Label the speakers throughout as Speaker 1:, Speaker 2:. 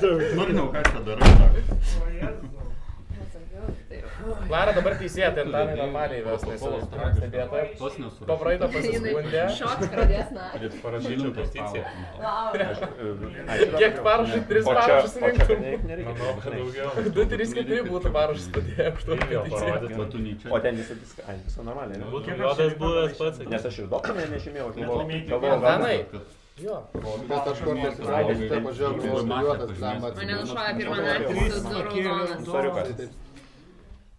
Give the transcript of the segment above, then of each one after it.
Speaker 1: Smurniau, ką čia darai, sako.
Speaker 2: Klara dabar teisėja, tai Antanai normaliai ves, nes stebėtoja. Po praeito pasiskundė.
Speaker 3: Šoks pradės naktį.
Speaker 1: Parašyčiau peticiją.
Speaker 2: Kiek parašai? 3 parašus rinktum.
Speaker 1: Manau, kad daugiau.
Speaker 2: 2, 3, 4 būtų parašus padėję už to peticiją.
Speaker 4: O ten visą normaliai, ne?
Speaker 1: Kiek juodas buvęs pats.
Speaker 4: Nes aš ir doktorą nežymėjau, aš
Speaker 2: Antanai. Jo.
Speaker 5: Bet aš kortės įsivaizduoju, pažiūrėjau, juodas lemą.
Speaker 3: Mane nušovė pirmą naktį su 2 raudonas.
Speaker 4: Soriukas.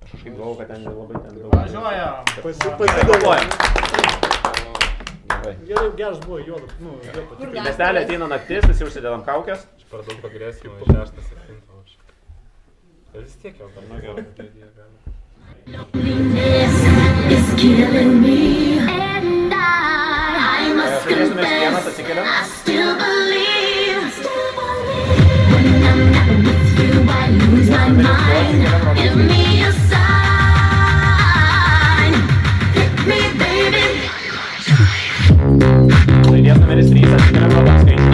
Speaker 4: Aš kažkaip galvoju, kad ten labai ten daug.
Speaker 6: Važiuoja.
Speaker 4: Pasigalvoja.
Speaker 6: Geras buvo juodas.
Speaker 4: Miestelė ateina naktis, visi užsidedam kaukės.
Speaker 1: Aš per daug agresijų, 6-7. Vis tiek jau tam gerai, kad jie gali.
Speaker 7: Loneliness is killing me, and I must confess, I still believe. When I'm not with you, I lose my mind. Give me a sign, hit me, baby.
Speaker 4: Žaidėjas numeris 3, atsikeliam rodom skaičių.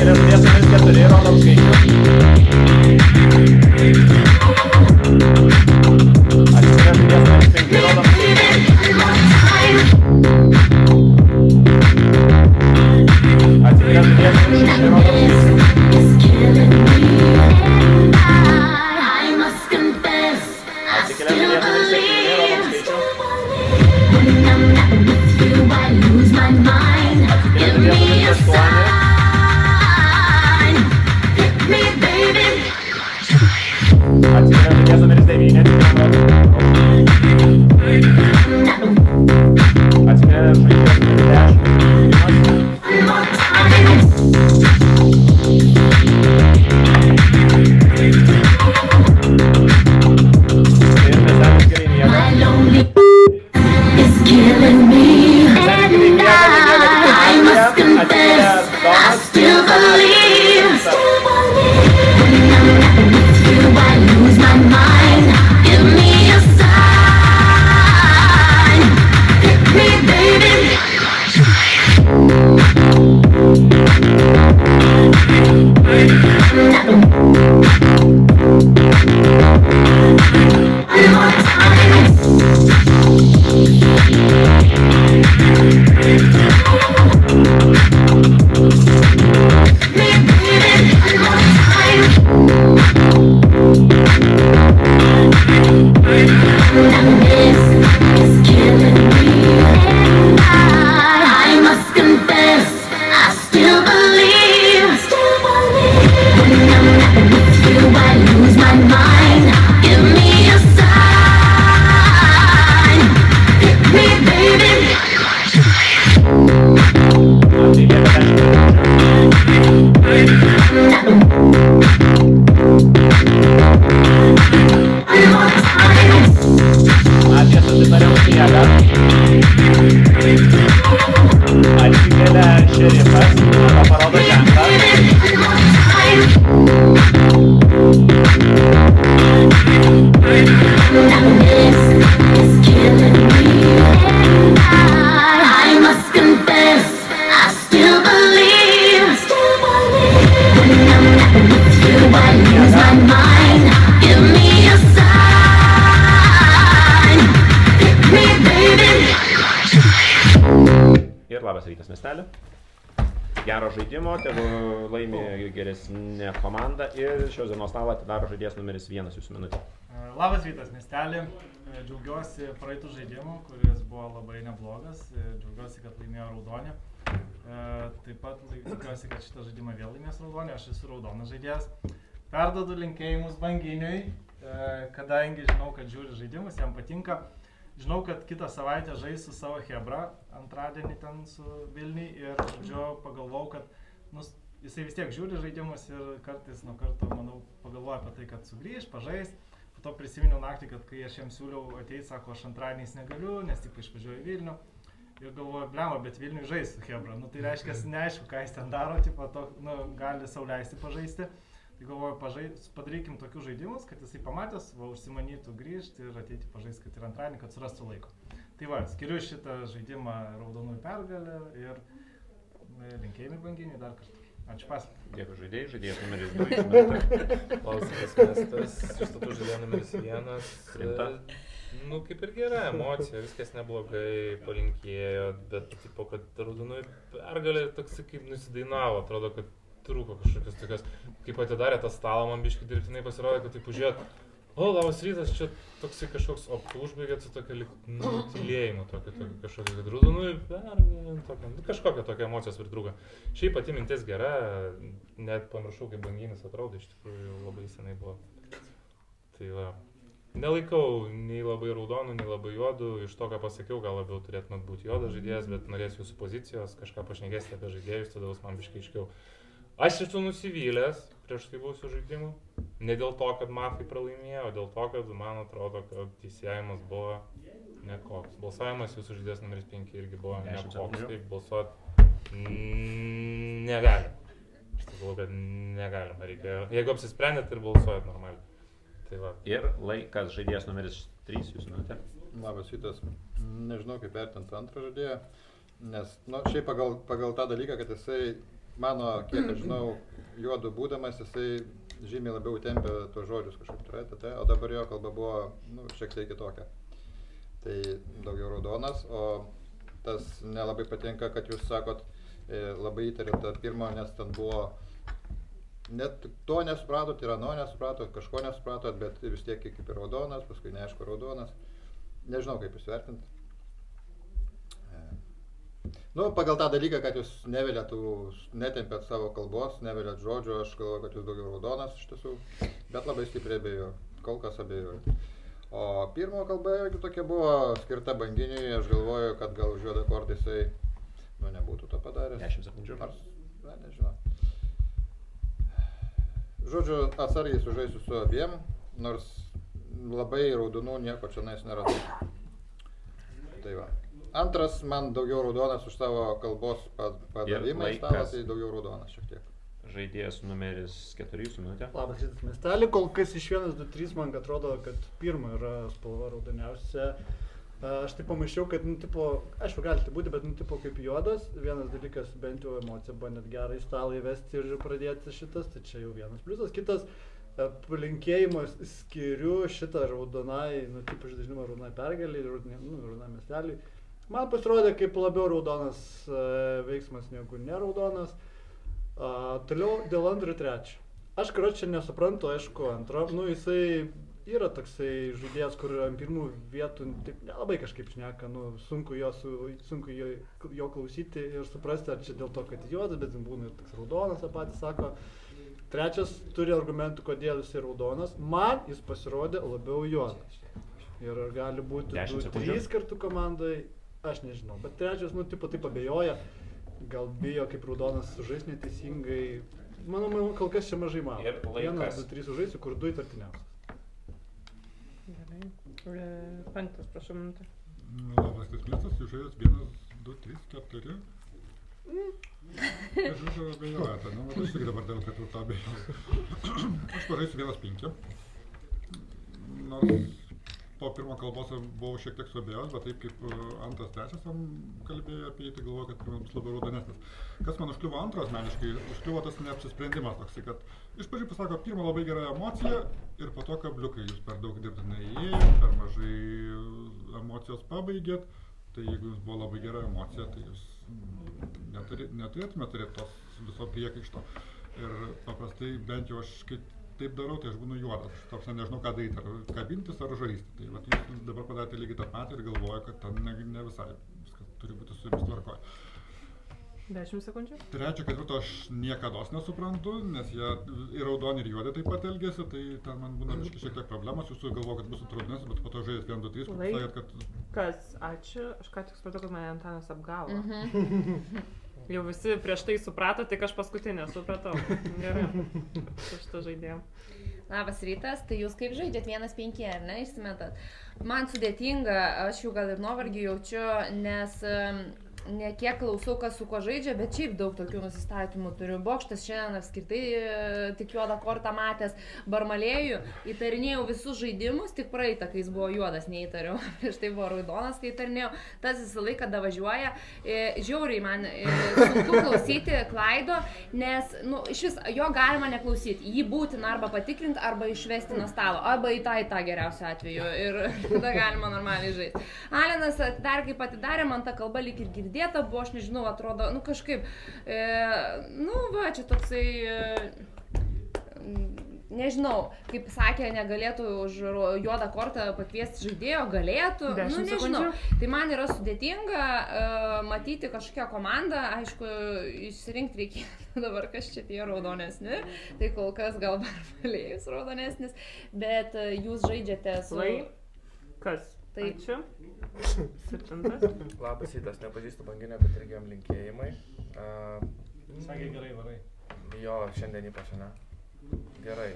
Speaker 4: Žaidėjas numeris 4, rodom skaičių. Atsikeliam žaidėjas numeris 5, rodom skaičių. Atsikeliam žaidėjas numeris 6, rodom skaičių. Labas rytas miestelį. Gero žaidimo, tegu laimi geresnė komanda ir šios dienos stalą atidaro žaidėjas numeris 1 jūsų minutė.
Speaker 6: Labas rytas miestelį. Džiaugiuosi praeitų žaidimų, kuris buvo labai neblogas. Džiaugiuosi, kad laimėjo raudonį. Taip pat džiaugiuosi, kad šitą žaidimą vėl laimės raudonį. Aš esu raudonas žaidėjas. Perduodu linkėjimus Banginiui, kadangi žinau, kad žiūri žaidimus, jam patinka. Žinau, kad kitą savaitę žais su savo Hebra, antradienį ten su Vilniui ir pagalvojau, kad jisai vis tiek žiūri žaidimus ir kartais nuo karto, manau, pagalvoja apie tai, kad sugrįž, pažais. Po to prisiminiau naktį, kad kai aš jam siūliau ateiti, sako, aš antradieniais negaliu, nes tik išvažiuoju į Vilnių. Ir galvoju, blema, bet Vilniui žais su Hebra. Tai reiškia, neaišku, ką jis ten daro, gali sau leisti pažaisti. Tai galvoju, padarykim tokius žaidimus, kad jisai pamatęs, užsimanytų grįžti ir ateiti pažaisti, kad ir antradienį, kad surastų laiko. Tai va, skiriu šitą žaidimą raudonųjų pergalę ir linkėjimai banginiui dar kartą. Ačiū pas.
Speaker 4: Dėkui žaidėjai, žaidėjas numeris 2.
Speaker 1: Klausimas mestas, išstatų žaidėjo numeris 1.
Speaker 4: Rimta.
Speaker 1: Nu, kaip ir gera emocija, viskas neblogai, palinkėjo, bet tipo, kad raudonųjų pergalė toks kaip nusidainavo, atrodo, kad trūko kažkokios tokios, kaip atidarė tą stalą, man biškai dirbtinai pasirodė, kad taip užėjot, o, labas rytas, čia toksai kažkoks, o užbaigėt su tokia nutylėjimu, tokia kažkokia, kad raudonųjų pergalė, kažkokia tokia emocijos pritrūko. Šiaip pati mintis gera, net pamiršau, kaip banginis atrodo, iš tikrųjų labai senai buvo. Tai va. Nelaikau nei labai raudonų, nei labai juodų, iš to, ką pasakiau, gal labiau turėtumėt būti juodas žaidėjas, bet norėsiu jūsų pozicijos, kažką pašnekėsite apie žaidėjus, tada jūs man biškai aiškiau. Aš esu nusivylęs prieš tai buvusių žaidimų, ne dėl to, kad mafai pralaimėjo, o dėl to, kad man atrodo, kad teisėjimas buvo nekoks. Balsavimas jūsų žaidėjas numeris 5 irgi buvo nekoks, taip balsuot negalim. Aš tai galvoju, kad negalima, reikia, jeigu apsisprendėt ir balsuojat normaliai. Tai va.
Speaker 4: Ir laikas žaidėjas numeris 3 jūsų minutė.
Speaker 5: Labas rytas. Nežinau, kaip vertinti antrą žaidėją, nes, šiaip pagal tą dalyką, kad jisai, mano, kiek aš žinau, juodu būdamas, jisai žymiai labiau tempė tuos žodžius kažkaip, o dabar jo kalba buvo, šiek tiek kitokia. Tai daugiau raudonas, o tas nelabai patinka, kad jūs sakot, labai įtarėt tą pirmą, nes ten buvo net to nesupratot ir ano nesupratot, kažko nesupratot, bet vis tiek kaip ir raudonas, paskui neaišku raudonas. Nežinau, kaip jūs vertinti. Pagal tą dalyką, kad jūs netempėt savo kalbos, nevelėt žodžių, aš galvoju, kad jūs daugiau raudonas iš tiesų, bet labai stipriai abejoju, kol kas abejoju. O pirmo kalba tokia buvo skirta banginiui, aš galvoju, kad gal už juodą kortą jisai, nebūtų to padaręs.
Speaker 4: 10 sekundžių.
Speaker 5: Nežinau. Žodžiu, atsargiai sužaisiu su abiem, nors labai raudonų nieko čia neradau. Tai va. Antras, man daugiau raudonas už savo kalbos padavimą į stalą, tai daugiau raudonas šiek tiek.
Speaker 4: Žaidėjas numeris 4 jūsų minutė.
Speaker 8: Labas rytas miestelį, kol kas iš 1, 2, 3 man atrodo, kad pirma yra spalva raudoniausia. Aš taip pamaišiau, kad, aišku, gali tai būti, bet, kaip juodas. Vienas dalykas, bent jau emocija buvo net gerai stalą įvesti ir pradėti šitas, tai čia jau vienas pliusas. Kitas, palinkėjimas skiriu šitą raudonai, iš dažnimo raudonai pergalį, raudonai miestelį. Man pasirodė kaip labiau raudonas veiksmas negu neraudonas. Toliau dėl antro ir trečio. Aš, čia nesuprantu, aišku, antro, jisai yra toksai žaidėjas, kur ant pirmų vietų nelabai kažkaip šneka, sunku jo klausyti ir suprasti, ar čia dėl to, kad juodas, bet būna ir toks raudonas, patys sako. Trečias turi argumentų, kodėl jis raudonas. Man jis pasirodė labiau juodas. Ir gali būti 2-3 kartų komandai, aš nežinau. Bet trečias, taip abejoja, gal bijo kaip raudonas sužais neteisingai. Manau, kol kas čia mažai mano. 1, 2, 3 sužaisiu, kur 2 įtartiniausias.
Speaker 3: Pantas, prašau minutę.
Speaker 9: Labas, tas miestas žaidėjas 1, 2, 3, 4. Aš žodžiu abejojate, aš tik dabar dėl ketvirto abejoju. Aš pažaisiu 1-5. Nors po pirmo kalbos buvau šiek tiek suabejojęs, bet taip kaip antras, trečias kalbėjo apie jį, tai galvoju, kad pirmas bus labiau raudonesnis. Kas man užkliuvo antro asmeniškai, užkliuvo tas neapsisprendimas toksai, kad iš pradžių pasako pirmą labai gerą emociją ir po to kabliukai, jūs per daug dirbtinai įėjot, per mažai emocijos pabaigėt, tai jeigu jums buvo labai gera emocija, tai jūs neturėtume turėti tos viso priekaišto. Ir paprastai bent jau aš kaip taip darau, tai aš būnu juodas. Aš nežinau, ką daryti, ar kabintis, ar žaisti. Tai vat, jūs dabar padarėte lygiai tą patį ir galvoju, kad ten ne visai viskas turi būti su jumis tvarkoje.
Speaker 3: 10 sekundžių.
Speaker 9: Trečio, ketvirto aš niekados nesuprantu, nes jie ir raudoni, ir juodi taip pat elgėsi, tai ten man būna šiek tiek problemos. Jūs galvoju, kad bus atraudinis, bet po to žaidės 1, 2, 3, kur sakėt, kad...
Speaker 3: Kas? Ačiū. Aš ką tik supratau, kad mane Antanas apgavo. Jau visi prieš tai suprato, tik aš paskutinė supratau. Gerai. Su šitą žaidėjom.
Speaker 10: Labas rytas, tai jūs kaip žaidžiat 1-5, ar ne, išsimetat? Man sudėtinga, aš jau gal ir nuovargį jaučiu, nes ne kiek klausau, kas su kuo žaidžia, bet šiaip daug tokių nusistatymų turiu. Bokštas šiandien apskritai tik juodą kortą matęs, Barmalėjų, įtarinėjau visus žaidimus, tik praeitą, kai jis buvo juodas, neįtariau, prieš tai buvo raudonas, kai įtarinėjau, tas visą laiką davažiuoja, žiauriai man sunku klausyti Klaido, nes, iš vis, jo galima neklausyti, jį būtina arba patikrinti, arba išvesti nuo stalo, arba į tą geriausiu atveju ir tada galima normaliai žaisti. Alenas dar kaip atidarė, man ta kalba lyg ir girdėta buvo, aš nežinau, atrodo, kažkaip, čia toksai, nežinau, kaip sakė, negalėtų už juodą kortą pakviesti žaidėjo, galėtų, nežinau. Tai man yra sudėtinga matyti kažkokią komandą, aišku, išsirinkti reikėtų dabar, kas čia tie raudonesni, tai kol kas gal Barmalėjus raudonesnis, bet jūs žaidžiate su...
Speaker 3: Kas?
Speaker 10: Tai
Speaker 3: čia? 7.
Speaker 2: Labas rytas, nepažįstu banginio, bet irgi jam linkėjimai.
Speaker 6: Sakė, gerai, varai.
Speaker 2: Jo, šiandien ypač, ne? Gerai.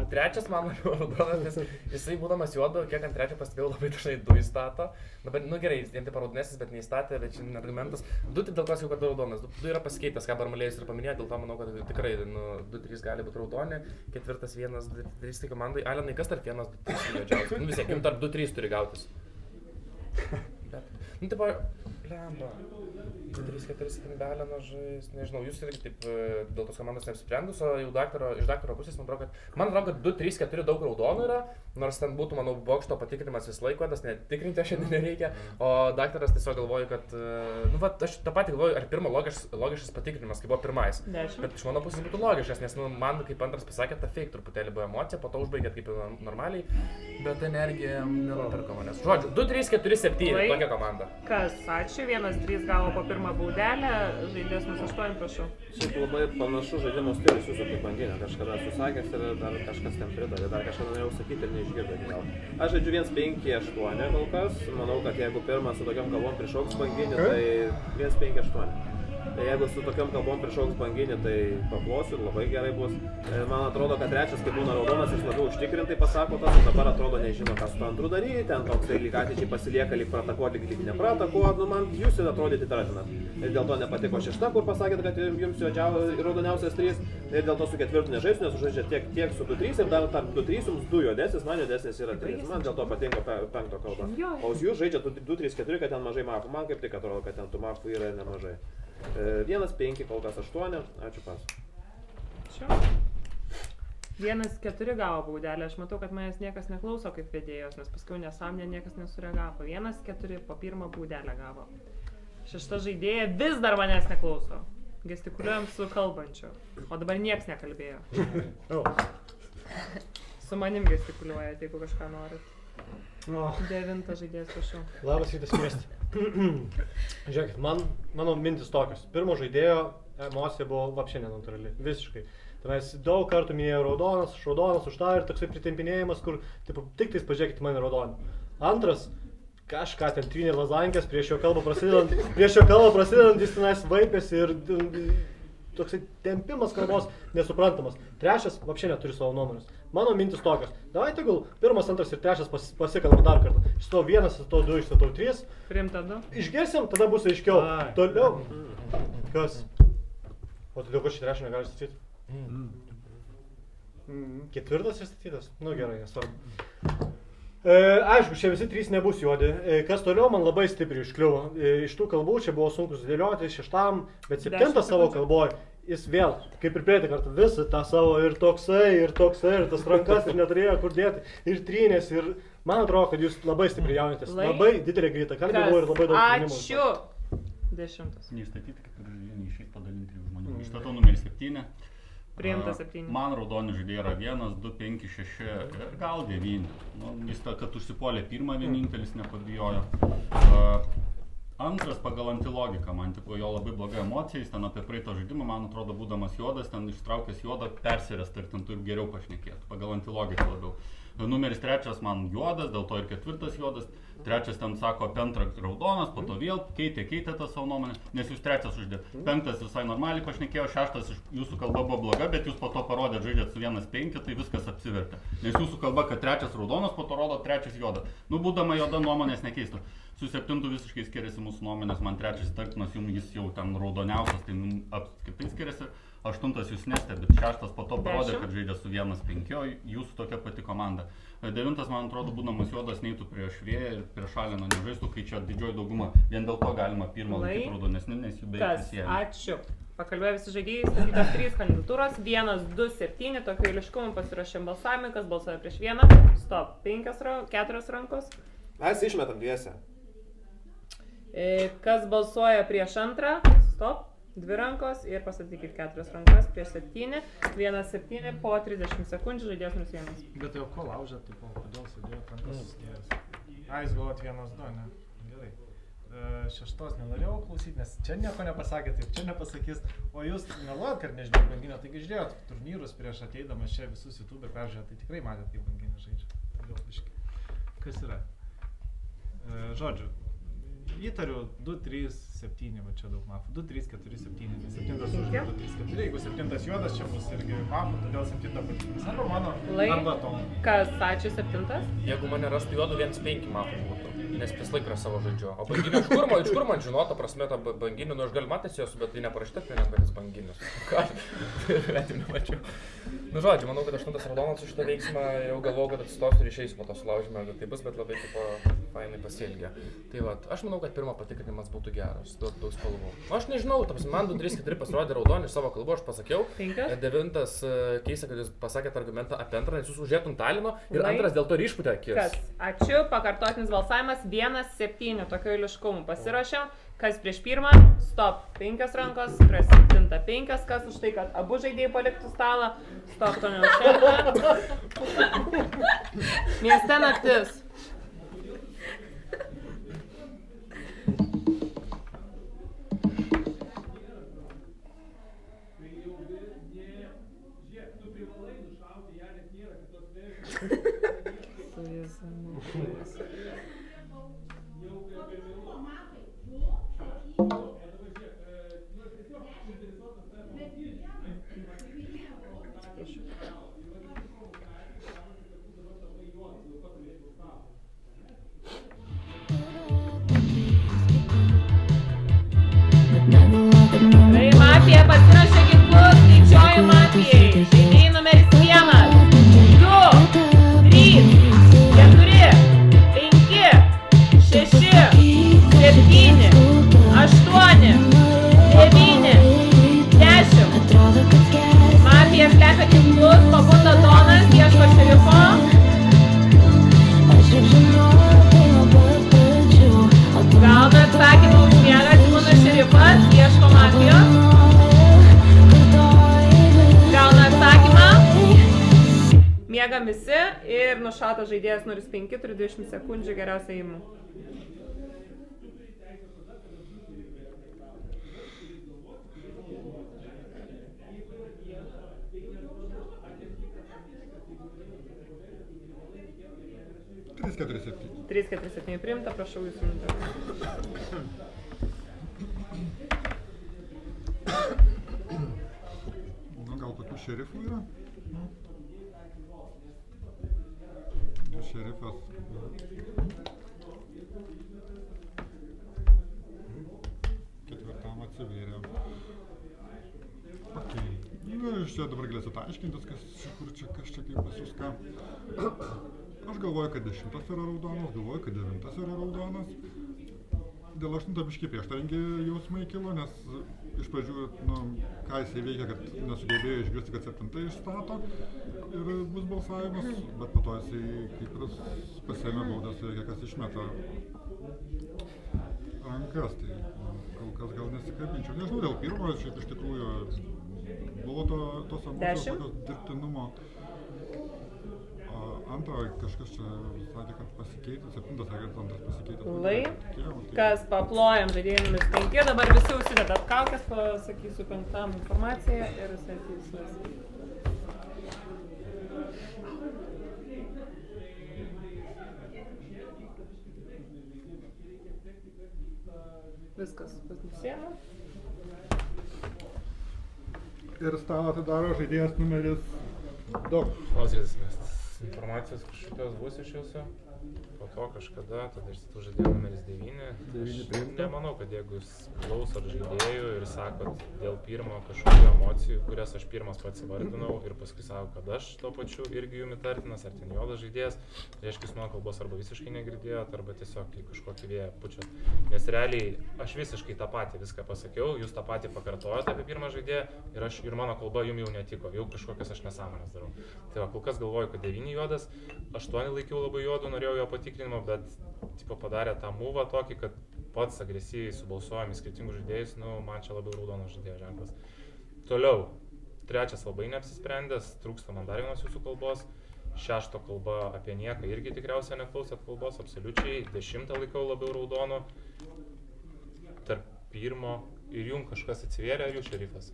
Speaker 8: Trečias
Speaker 2: man raudonas, nes jisai būdamas juodu, kiek ant trečio pastebėjau, labai dažnai 2 įstato. Dabar, gerai, jis taip raudonesnis, bet neįstatė, bet čia argumentas. 2 tai dėl to, kad raudonas. 2 yra pasikeitęs, ką Barmalėjus ir paminėjo, dėl to manau, kad tikrai 2-3 gali būti raudoni. 4, 1, 3 tai komandai. Alenai, kas tarp 1, 2, 3 juodžiausias? Vis tiek, tarp 2-3 turi gautis. Bet, tipo, lemba. 3-4 Aleno žais, nežinau, jūs irgi taip dėl tos komandos neapsprendus, o jau iš daktaro pusės man atrodo, kad 2-3-4 daug raudonų yra, nors ten būtų, manau, bokšto patikrinimas vis laiko, tas netikrinti aš šiandien nereikia, o daktaras tiesiog galvoju, kad, aš tą patį galvoju, ar pirmo logiškas patikrinimas, kai buvo pirmais, bet iš mano pusės būtų logiškas, nes man kaip antras pasakė, ta fake truputėlį buvo emocija, po to užbaigėt kaip normaliai, bet energija nenupirko manęs. Žodžiu, 2-3-4-7, tokia komanda.
Speaker 3: Kas, ačiū, 1-3 gavo po pirmą baudelę, žaidėjas +8, prašau.
Speaker 4: Šiaip labai panašus žaidimas stilius jūsų kaip banginė, kažkada susakęs ir dar kažkas ten pridavė, dar kažkada norėjau sakyti ir neišgirdo iki galo. Aš žaidžiu 1-5-8 kol kas, manau, kad jeigu pirmas su tokiam kalbom prišauks banginį, tai 1-5-8. Tai jeigu su tokiam kalbom prišauks banginį, tai paplosiu ir labai gerai bus. Man atrodo, kad trečias, kai būna raudonas, jis labiau užtikrintai pasako tas, o dabar atrodo nežino, ką su to antru daryti, ten toksai lyg ateičiai pasilieka, lyg pratakuoti, lyg nepratakuoti, man jūs ir atrodyti įtartinat. Ir dėl to nepatiko 6, kur pasakėt, kad jums raudoniausias 3, ir dėl to su 4 nežaisiu, nes žaidžia tiek su 2-3 ir dar tarp 2-3 jums 2 juodesnis, man juodesnis yra 3, man dėl to patinka 5 kalba. O jūs žaidžia 2-3-4, kad ten mažai mafų, man kaip tik atrodo, kad ten tų mafų yra nemažai. 1-5, kol kas 8, ačiū pas.
Speaker 3: 1-4 gavo baudelę, aš matau, kad manęs niekas neklauso kaip vedėjos, nes paskui nesąmonė niekas nesureagavo. 1-4 po pirmą baudelę gavo. 6 žaidėja vis dar manęs neklauso. Gestikuliuojam su kalbančiu, o dabar nieks nekalbėjo. Su manim gestikuliuojat, jeigu kažką norit. 9 žaidėjas, prašau.
Speaker 11: Labas rytas, Miesti. Žiūrėkit, mano mintis tokios. Pirmo žaidėjo emocija buvo vapšė nenatūrali, visiškai. Tai mes daug kartų minėjau raudonas už tą ir toksai pritempinėjimas, kur tik tais pažiūrėkit mane raudoną. Antras, kažką ten trynė lazankės prieš jo kalbą prasidedant, jis tenais vaipėsi ir toksai tempimas kalbos nesuprantamas. Trečias vapšė neturi savo nuomonės. Mano mintis tokios. Davai tegul pirmas, antras ir trečias pasikalbam dar kartą. Išstau 1, išstau 2, išstau 3.
Speaker 3: Priimta 2.
Speaker 11: Išgersim, tada bus aiškiau. Toliau. Kas? O tai dėl ko šį trečią negali statyti? 4 įstatytas? Nu gerai, nesvarbu. Aišku, čia visi 3 nebus juodi. Kas toliau man labai stipriai užkliuvo. Iš tų kalbų čia buvo sunku sudėlioti 6, bet 7 savo kalboj. Jis vėl, kaip ir prieitą kartą, visą tą savo ir toksai, ir tas rankas ir neturėjo kur dėti, ir trynės, ir man atrodo, kad jūs labai stipriai jaunitės. Labai didelė greita kalbė buvo ir labai daug sprendimų.
Speaker 3: Ačiū! 10.
Speaker 12: Neįstatyti, kaip ir neišeit padalinti žmonių. Išstatau numeris 7.
Speaker 3: Priimta 7.
Speaker 12: Man raudoni žaidėjai yra 1, 2, 5, 6 ir gal 9. Jis kad užsipuolė pirmą vienintelis, nepabijojo. Antras pagal antilogiką, man tipo jo labai bloga emocija, jis ten apie praeito žaidimą, man atrodo, būdamas juodas, ten ištraukęs juodą, persiręs, ir ten tu geriau pašnekėtų, pagal antilogiką labiau. Numeris 3 man juodas, dėl to ir 4 juodas, 3 ten sako apie 2 raudonas, po to vėl keitė tą savo nuomonę, nes jūs 3 uždėt. 5 visai normaliai pašnekėjo, 6 jūsų kalba buvo bloga, bet jūs po to parodėt žaidžiat su 1-5, tai viskas apsivertė. Nes jūsų kalba, kad 3 raudonas, po to rodo 3 juodas. Būdama juoda nuomonės nekeistų. Su 7 visiškai skiriasi mūsų nuomonės, man 3 įtartinas, jums jis jau ten raudoniausias, tai apskritai skiriasi. 8 jūs nestebit, 6 po to parodė, kad žaidė su 1-5, o jūsų tokia pati komanda. 9, man atrodo, būdamas juodas, neitų prieš vėją ir prieš Alino nežaistų, kai čia didžioji dauguma. Vien dėl to galima pirmą laikyti raudonesnį, nes jų beveik visi.
Speaker 3: Ačiū. Pakalbėjo visi žaidėjai, statytos 3 kandidatūros, 1, 2, 7, tokio eiliškumo pasirašėm balsavimui, kas balsuoja prieš 1, stop, 4 rankos.
Speaker 4: Mes išmetam dviese.
Speaker 3: Kas balsuoja prieš 2, stop, 2 rankos ir pastatykit 4 rankas prieš 7, 1-7 po 30 sekundžių žaidėjas +1.
Speaker 6: Bet jau ko laužė, tai kodėl sėdėjo rankas susidėjęs? Jūs galvojat 1-2, ne? Gerai. 6 nenorėjau klausyti, nes čia nieko nepasakė, taip čia nepasakys. O jūs meluojat, kad nežinau banginio, taigi žiūrėjot turnyrus prieš ateidamas čia visus YouTube peržiūrėt, tai tikrai matėt, kaip banginį žaidžia. Todėl biškai. Kas yra? Žodžiu, įtariu 2-3-7, va čia daug mafų. 2-3-4-7, nes 7 užžaidė 2-3-4, jeigu 7 juodas čia bus irgi mafų, todėl 7 patikimas. Arba mano, arba Tom.
Speaker 3: Kas, ačiū 7?
Speaker 2: Jeigu mane rastų juodų, 1-5 mafų būtų. Nes prislaik prie savo žaidžio. O banginio iš kur man žinoto, prasme, tą banginį, nu aš gal matęs jos, bet tai neparašyta, kad net banginius. Ką? Bet jau nemačiau. Nu žodžiu, manau, kad 8 raudonas už šitą veiksmą jau galvojau, kad atsistosiu ir išeisiu po to sulaužymą, kad tai bus, bet labai tipo fainai pasielgė. Tai va, aš manau, kad pirmo patikrinimas būtų geras, daug spalvų. Aš nežinau, man 2-3-4 pasirodė raudoni iš savo kalbų, aš pasakiau. 9 keista, kad jūs pasakėte argumentą apie 2, nes jūs užėtum Talino ir 2 dėl to ir išpūtė akis.
Speaker 3: Kas? Ačiū, pakartotinis balsavimas 1-7, tokio eiliškumu pasirašiau. Kas prieš 1, stop, 5 rankos, prieš 7 5, kas už tai, kad abu žaidėjai paliktų stalą, stop, to neužtenka. Mieste naktis. Mafija pasirašė ginklus, skaičiuoju mafijai. Žaidėjai numeris 1, 2, 3, 4, 5, 6, 7, 8, 9, 10. Mafija slepia ginklus, pabunda Donas, ieško šerifo. Gauna atsakymą užmiega, būna šerifas, ieško mafijos. Gauna atsakymą. Miegam visi ir nušato žaidėjas 0-5, turi 20 sekundžių geriausia įimu. Trys, 4, 7 priimta, prašau jūsų minutę.
Speaker 9: Nu, gal tokių šerifų yra? Šerifas. Ketvirtam atsivėrė. Okay. Nu, iš čia dabar galėsit aiškintis, kas čia kaip visus ką. Aš galvoju, kad 10 yra raudonas, galvoju, kad 9 yra raudonas. Dėl 8 biškai prieštaringi jausmai kilo, nes iš pradžių, ką jisai veikia, kad nesugebėjo išgirsti, kad 7 išstato ir bus balsavimas, bet po to jisai kaip ir pasiėmė baudas ir kas išmeta rankas, tai kol kas gal nesikabinčiau. Nežinau, dėl pirmo, šiaip iš tikrųjų buvo tos emocijos tokios dirbtinumo. Antrą kažkas čia sakė, kad pasikeitė, 7 sakė, kad 2 pasikeitė.
Speaker 3: Lai, kas paplojam žaidėjai numeris 5, dabar visi užsidedat kaukes, pasakysiu 5 informaciją ir jisai ateis. Viskas pasisėmė.
Speaker 9: Ir stalą atidaro žaidėjas numeris 2.
Speaker 1: Klausytis mes informacijos kažkokios bus iš jūsų, po to kažkada, tada iš tų žaidėjų numeris 9. Aš nemanau, kad jeigu jūs klausot žaidėjų ir sakot dėl pirmo kažkokių emocijų, kurias aš pirmas pats įvardinau ir paskui sako, kad aš to pačiu irgi jum įtartinas, ar ten juodas žaidėjas, tai reiškia, jūs mano kalbos arba visiškai negirdėjot, arba tiesiog į kažkokį vėją pučiat. Nes realiai aš visiškai tą patį viską pasakiau, jūs tą patį pakartojot apie pirmą žaidėją ir mano kalba jum jau netiko, jau kažkokias aš nesąmonės darau. Tai va, kol kas galvoju, kad 9 juodas, 8 laikiau labai juodų, norėjau jo patikrinimo, bet tipo, padarė tą mūvą tokį, kad pats agresyviai subalsuojam į skirtingus žaidėjus, nu, man čia labai raudonas žaidėjo ženklas. Toliau, 3 labai neapsisprendęs, trūksta man dar vienos jūsų kalbos, 6 kalba apie nieką irgi tikriausiai neklausėt kalbos, absoliučiai, 10 laikau labiau raudonų, tarp 1 ir jum kažkas atsivėrė, ar jūs šerifas?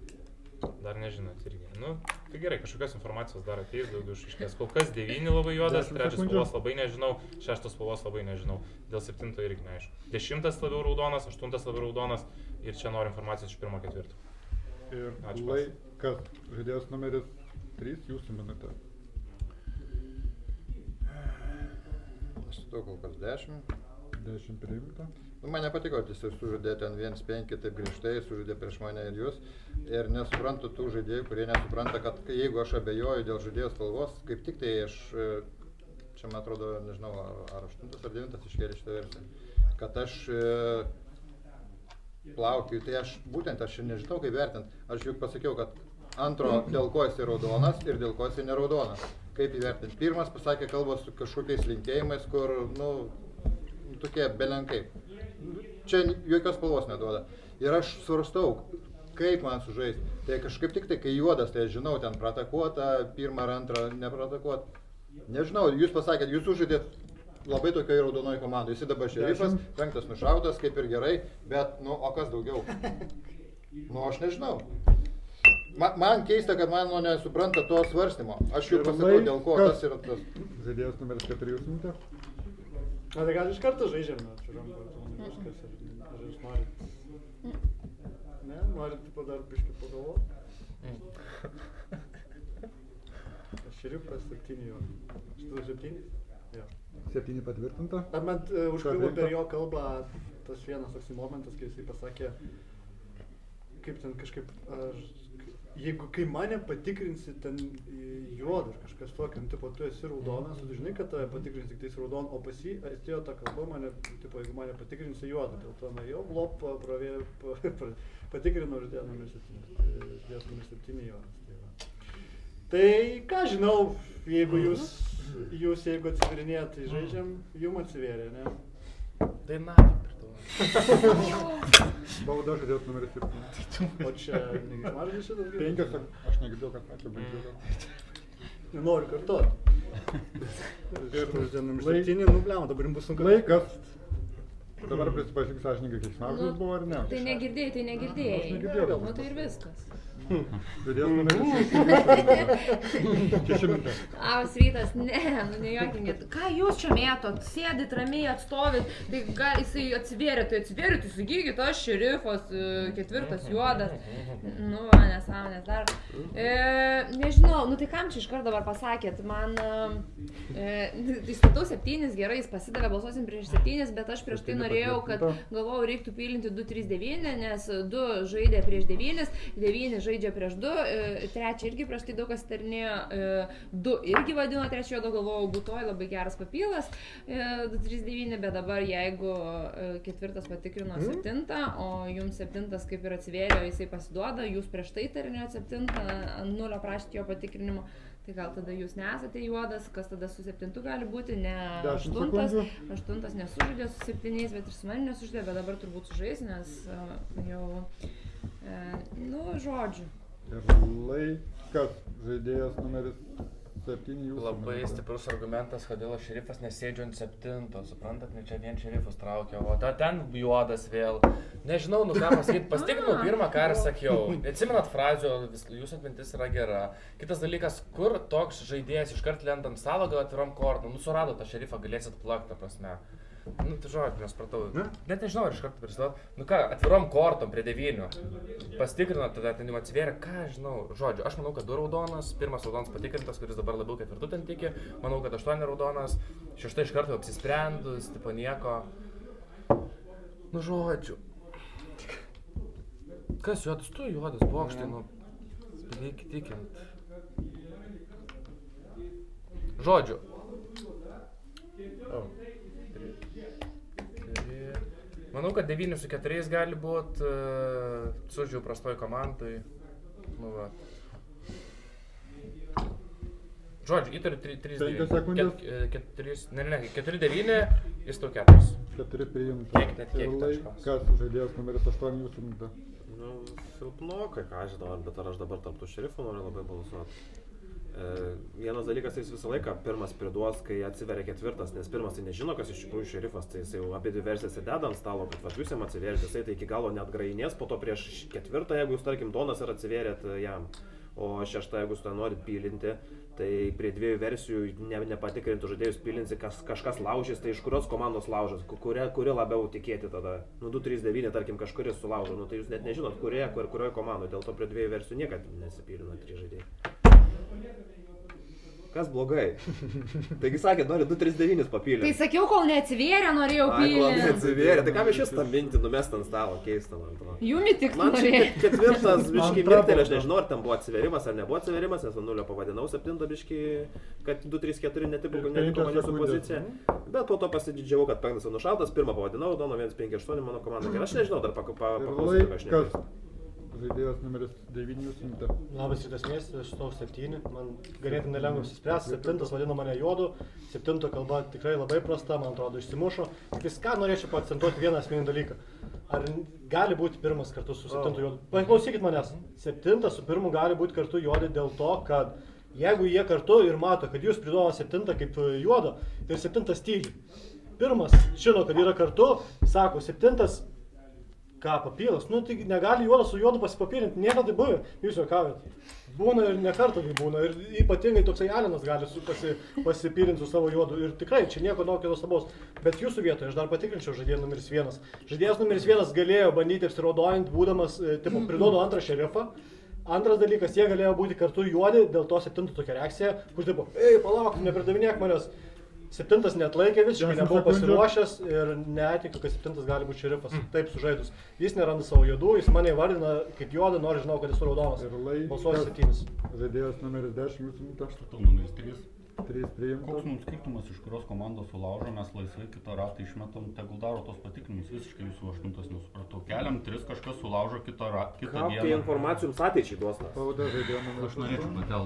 Speaker 1: Dar nežinot irgi. Nu, tai gerai, kažkokios informacijos dar ateis, daugiau išaiškės. Kol kas 9 labai juodas, 3 spalvos labai nežinau, 6 spalvos labai nežinau, dėl 7 irgi neaišku. 10 labiau raudonas, 8 labiau raudonas ir čia noriu informacijos iš 1/4.
Speaker 9: Ir laikas, žaidėjas numeris 3, jūsų minutė.
Speaker 5: Aš sutau kol kas 10.
Speaker 9: 10 priimta.
Speaker 5: Nu, man nepatiko, jis sužaidė ten 1-5, taip grįžtai, sužaidė prieš mane ir jūs. Ir nesuprantu tų žaidėjų, kurie nesupranta, kad jeigu aš abejoju dėl žaidėjo spalvos, kaip tik tai aš, čia man atrodo, nežinau, ar 8 ar 9 iškėlė šitą versiją, kad aš plaukiu, tai aš būtent aš nežinau kaip vertinti. Aš juk pasakiau, kad antro dėl ko jis raudonas ir dėl ko jis neraudonas. Kaip įvertinti? Pirmas pasakė kalbos su kažkokiais linkėjimais, kur, nu, tokie belenkai. Čia jokios spalvos neduoda. Ir aš svarstau, kaip man sužaisti. Tai kažkaip tik tai, kai juodas, tai aš žinau, ten pratakuota, pirmą ar antrą nepratakuota. Nežinau, jūs pasakėt, jūs užžaidėt labai tokioje raudonoje komandoje. Jis dabar šerifas, 5 nušautas, kaip ir gerai, bet, nu, o kas daugiau? Nu, aš nežinau. Man keista, kad mano nesupranta to svarstymo. Aš jau pasakau, dėl ko tas yra tas.
Speaker 9: Žaidėjas numeris 4 jūsų minutė.
Speaker 8: Na, tai gal iš karto žaidžiam, atviram viskas, ar jūs norit? Ne, norit dar biškį pagalvoti? Šerifas 7 jo. 7? Jo.
Speaker 9: 7 patvirtinta.
Speaker 8: Ar man užkliuvo per jo kalbą tas vienas toks momentas, kai jisai pasakė, kaip ten kažkaip, jeigu kai mane patikrinsi ten juodą ar kažkas tokio, tipo, tu esi raudonas, tu žinai, kad tave patikrins tik tais raudoną, o pas jį atėjo ta kalba, mane, tipo, jeigu mane patikrinsi juodą, dėl to nuėjau, lop, patikrinau ir dėl numeris 7 juodas. Tai ką žinau, jeigu jūs jeigu atsivirinėjat, tai žaidžiam, jum atsivėrė, ne?
Speaker 2: Tai nafi per to.
Speaker 9: Bauda žaidėjas numeris 7.
Speaker 8: O čia negirdėjau šitas gyvenimas?
Speaker 9: 5, aš negirdėjau, kad ačiū, baigdėjau.
Speaker 8: Nenoriu kartuoti. Ir žaidėjas numeris 7, nu blema, dabar jums bus sunku.
Speaker 9: Laikas. Dabar prisipažink sąžininkai, keiksmažodis buvo ar ne?
Speaker 10: Tai negirdėjai.
Speaker 9: Aš negirdėjau.
Speaker 10: Nu tai ir viskas.
Speaker 9: Žaidėjas numeris 6. 6 minutės.
Speaker 10: Labas rytas, ne, nu nejuokinkit. Ką jūs čia mėtot? Sėdit ramiai, atstovit, tai gal jisai atsivėrė, tai sakykit, aš šerifas, 4 juodas. Nu, nesąmonės dar. Nežinau, nu tai kam čia iškart dabar pasakėt? Man, įstatau 7, gerai, jis pasidavė, balsuosim prieš 7, bet aš prieš tai norėjau, kad galvojau, reiktų pilinti 2-3-9, nes 2 žaidė prieš 9, 9 žaidė prieš 2, 3 irgi prieš tai daug kas tarnėjo, 2 irgi vadino 3 juodo, galvojau, būtoj labai geras papylas, 2-3-9, bet dabar jeigu 4 patikrino 7, o jums 7 kaip ir atsivėrė, jisai pasiduoda, jūs prieš tai tarnėjot 7, 0 prašyti jo patikrinimo, tai gal tada jūs nesate juodas, kas tada su 7 gali būti, ne 8 nesužaidė su 7, bet ir su manim nesužaidė, bet dabar turbūt sužais, nes jau, nu, žodžiu.
Speaker 9: Ir laikas, žaidėjas numeris 7 jūsų.
Speaker 2: Labai stiprus argumentas, kodėl aš šerifas nesėdžiu ant 7, suprantat, ne čia vien šerifus traukia, o ten juodas vėl. Nežinau, nu ką pasakyti, pastikrinau pirmą, ką ir sakiau. Atsimenat frazių, jūsų atmintis yra gera. Kitas dalykas, kur toks žaidėjas iškart lenda ant stalo, gal atvirom kortom, nu surado tą šerifą, galėsit plakti, ta prasme. Nu, tai žodžiu, nesupratau. Net nežinau, ar iš karto prisidau. Nu ką, atvirom kortom prie 9. Pasitikrino, tada ten jau atsivėrė, ką žinau. Žodžiu, aš manau, kad 2 raudonas, 1 raudonas patikrintas, kuris dabar labiau 4 ten tiki. Manau, kad 8 raudonas, 6 iš karto apsisprendus, tipo nieko. Nu žodžiu. Kas juodas? Tu juodas, bokštai, nu. Reikia tikint. Žodžiu. Manau, kad 9 su 4 gali būt, sužiūrėjau prastoj komandai. Nu va. Žodžiu, įtariu 3-9. Ne, 4-9, jis tau 4.
Speaker 9: 4 priimta.
Speaker 2: Kiek taškas.
Speaker 9: Kas žaidėjas numeris 8 jūsų minta?
Speaker 4: Nu, silpnokai, ką aš žinau, bet ar aš dabar tarp tų šerifų noriu labai balsuoti. Vienas dalykas, jis visą laiką pirmas priduos, kai atsiveria 4, nes pirmas tai nežino, kas iš tikrųjų šerifas, tai jis jau apie 2 versijas įdeda ant stalo, kad vat jūs jam atsivėrėt, jisai tai iki galo net grainės, po to prieš 4, jeigu jūs tarkim donas ir atsivėrėt jam, o 6, jeigu jūs tą norit pilinti, tai prie 2 versijų nepatikrintų žaidėjus pilinsi, kažkas laužys, tai iš kurios komandos laužas, kuri labiau tikėti tada, nu 2-3-9 tarkim kažkuris sulaužo, nu tai jūs net nežinot, kurioje komandoje, dėl to prie 2 versijų niekad nesipilina 3 žaidėjai. Kas blogai? Taigi sakė, nori 2-3-9 papilti.
Speaker 10: Tai sakiau, kol neatsivėrė, norėjau pilti.
Speaker 4: Kol neatsivėrė, tai kam iš vis tą mintį numest ant stalo, keista man atrodo.
Speaker 10: Jumi tik
Speaker 4: man
Speaker 10: norėjo.
Speaker 4: Man 4 biškį mirtelė, aš nežinau, ar ten buvo atsivėrimas ar nebuvo atsivėrimas, nes 0 pavadinau, 7 biškį, kad 2-3-4 netiko mane su pozicija. Bet po to pasididžiavau, kad 5 nušaltas, 1 pavadinau, Dono 1-5-8 mano komanda. Aš nežinau, dar paklausyti, ką aš nežinau.
Speaker 9: Žaidėjas numeris 9 jūsų minta.
Speaker 11: Labas rytas miestas, aš stovau 7, man ganėtinai lengva apsispręsti, 7 vadina mane juodu, 7 kalba tikrai labai prasta, man atrodo išsimušo. Tik ką norėčiau paakcentuoti vieną asmeninį dalyką. Ar gali būti 1 kartu su 7 juodu? Paklausykit manęs, 7 su 1 gali būti kartu juodi dėl to, kad jeigu jie kartu ir mato, kad jūs pridova 7 kaip juodo, ir 7 tyli. 1 žino, kad yra kartu, sako 7 ką papylas, nu tai negali juodas su juodu pasipapyrinti, nėra tai buvę, jūs juokaujat. Būna ir ne kartą tai būna, ir ypatingai toksai Alinas gali pasipyrinti su savo juodu, ir tikrai čia nieko daug nuostabaus. Bet jūsų vietoje aš dar patikrinčiau žaidėją numeris 1. Žaidėjas numeris 1 galėjo bandyti apsiraudojant, būdamas, tipo, priduodu antrą šerifą. Antras dalykas, jie galėjo būti kartu juodi, dėl to 7 tokia reakcija, kur tipo, ei, palauk, nepridavinėk manęs. 7 neatlaikė visiškai, nebuvo pasiruošęs ir netikiu, kad 7 gali būti šerifas, taip sužaidus. Jis neranda savo juodų, jis mane įvardina kaip juodą, nors žinau, kad jis raudonas. Balsuosiu 7.
Speaker 9: Žaidėjas numeris 10 jūsų minta.
Speaker 12: Statau numeris 3.
Speaker 9: 3 priimta.
Speaker 12: Koks mums skirtumas, iš kurios komandos sulaužo, mes laisvai kitą ratą išmetam, tegul daro tos patikrinimus, visiškai jūsų 8 nesupratau. Keliam 3, kažkas sulaužo kitą dieną.
Speaker 4: Kokia informacija jums ateičiai duos?
Speaker 12: Aš norėčiau pakel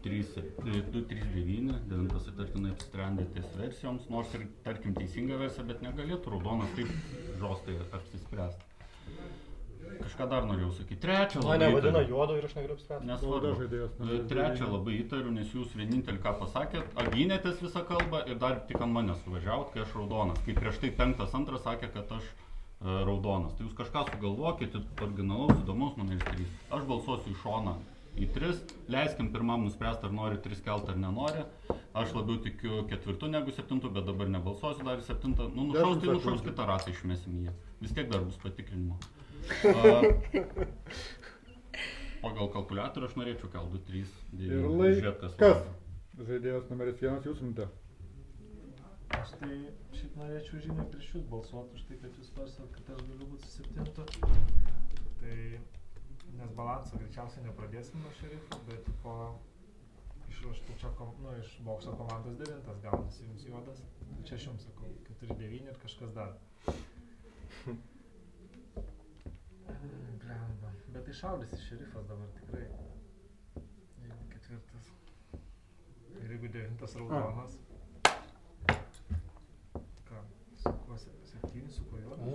Speaker 12: 2-3-9, 9 įtartinai apsisprendė ties versijoms, nors ir tarkim teisinga versija, bet negalėtų raudonas taip žostai apsispręsti. Kažką dar norėjau sakyti. 3 labai
Speaker 11: įtariu. Nevadina juodo ir aš negaliu apspręsti.
Speaker 12: Nesvarbu. 3 labai įtariu, nes jūs vienintelį ką pasakėt, apgynėtės visą kalbą ir dar tik ant mane suvažiavot, kai aš raudonas. Kai prieš tai 5-2 sakė, kad aš raudonas. Tai jūs kažką sugalvokit, originalaus, įdomus numeris 3. Aš balsuosiu į šoną į 3, leiskim pirmam nuspręsti, ar nori 3 kelt ar nenori. Aš labiau tikiu 4 negu 7, bet dabar nebalsuosiu dar 7. Nu, nušaus, tai nušaus kitą ratą išmesim jį. Vis tiek dar bus patikrinimo. Pagal kalkuliatorių aš norėčiau kelt 2-3-9.
Speaker 9: Ir laik, kas? Žaidėjas numeris 1 jūsų minta.
Speaker 6: Aš tai šiaip norėčiau žymiai prieš jūs balsuoti už tai, kad jūs svarstat, kad aš galiu būti su 7. Tai nes balansą greičiausiai nepradėsim nuo šerifo, bet po iš bokso komandos 9 gaunasi jums juodas. Čia aš jums sakau, 4-9 ir kažkas dar. Blemba. Bet išaudėsi šerifas dabar tikrai. Jeigu 4. Ir jeigu 9 raudonas. Ką? Su kuo 7 su kuo juodas?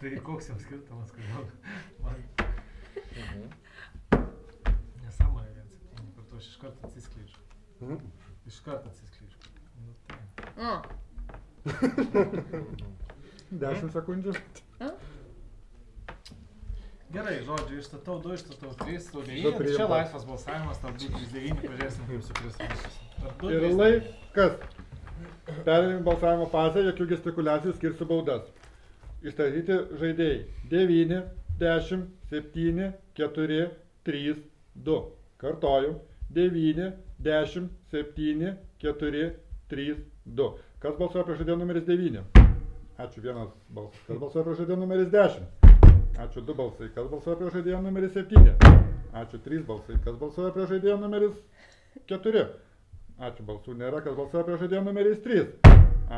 Speaker 6: Tai koks jums skirtumas, kodėl man... Nesąmonė 1-7, kartu aš iš karto atsiskleidžiu. Iš karto atsiskleidžiu. Nu tai.
Speaker 9: 10 sekundžių.
Speaker 6: Gerai, žodžiu, išstatau 2, išstatau 3, 9. Čia laisvas balsavimas, tarp 2-3-9, pažiūrėsim kaip sukris.
Speaker 9: Ir laik, kas? Perėmėm balsavimo fazę, jokių gestikuliacijų, skirsiu baudas. Įstatyti žaidėjai. 9, 10, 7, 4, 3, 2. Kartoju. 9, 10, 7, 4, 3, 2. Kas balsuoja prieš žaidėją numeris 9? Ačiū, vienas balsas. Kas balsuoja prieš žaidėją numeris 10? Ačiū, 2 balsai. Kas balsuoja prieš žaidėją numeris 7? Ačiū, 3 balsai. Kas balsuoja prieš žaidėją numeris 4? Ačiū, balsų nėra. Kas balsuoja prieš žaidėją numeris 3?